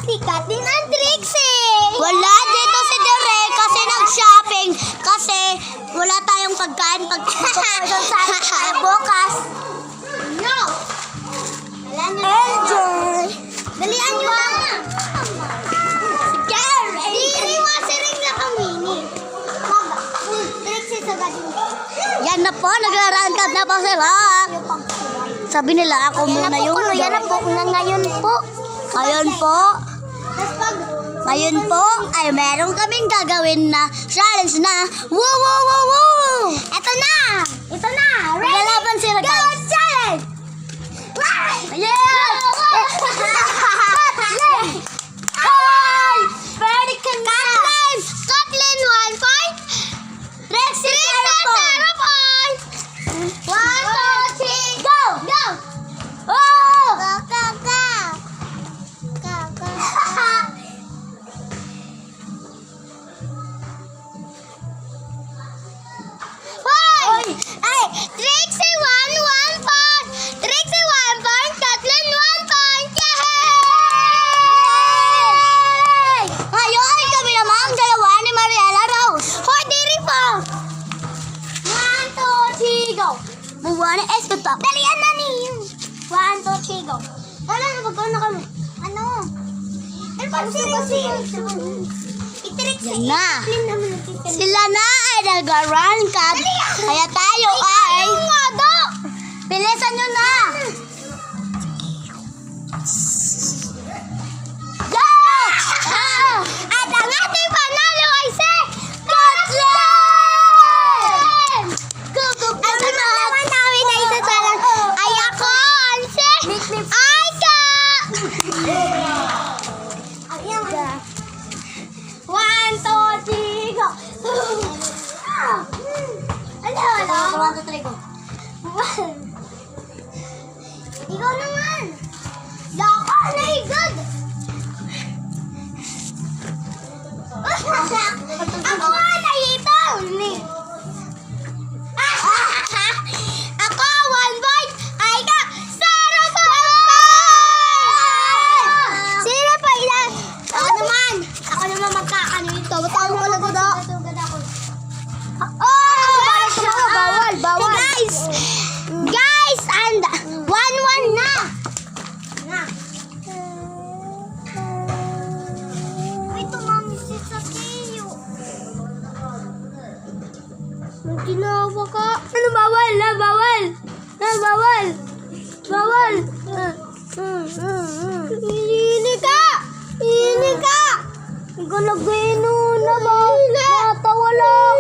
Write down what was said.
sikat din ang Trixie. Wala dito si Derek kasi nag-shopping. Kasi wala tayong pagkain Bukas. No. Wala nyo. Enjoy! Dalian nyo lang. Ring na kami ni. Trixie sa gading. Yan na po, nagrarangkad na po sila. Sabi nila ako muna yung... Yan ang book na ngayon po. Ngayon po, Tapos pag ngayon po, ay meron kaming gagawin na challenge na woo woo woo woo! Ito na! Ito na! Ready? Maglalaban sila, Go! guys. Challenge! Yeah! Ay! Ready ka na! Kathleen, 1 point. Trixie, 0 point. 1, 2, 3, go! Go! Oh! Go, go, go! Go, go. Hoy! Ay! Trixie, 1 point. Trixie, 1 point. Kathleen, 1 point. Yay! Ngayon kami naman ang dalawa ni Mariela Rose. Hoy, diri pa! 1, 2, 3, go! Buwa ni Espeto. Dalian na niyo! 1, 2, 3, go! Wala na, magkano kami? Ano? Ano pa si Yan na. Sila na ay nag-rangkad. Kaya tayo ay... Bilisan nyo na. Go! At ang ating panalo ay si Kathleen! At ang naman namin na isa sa lang ay ako, ang si Aika! 1, 2, 3, go! Ano? 1, 2, 3, go. Ikaw naman! Dako na igod! Ako nga nahitaw! Ako, 1 point! Ay ka, 0 point! Sino pa ilan? Ako naman magkakanito. Tawag ko lang ito. Bawal! Guys, and 1-1 na! May tumami si Sakiyo. May ginawa ka. Ano bawal? Bawal! Hihili ka! Ikaw nag-iino na ba? Matawa lang!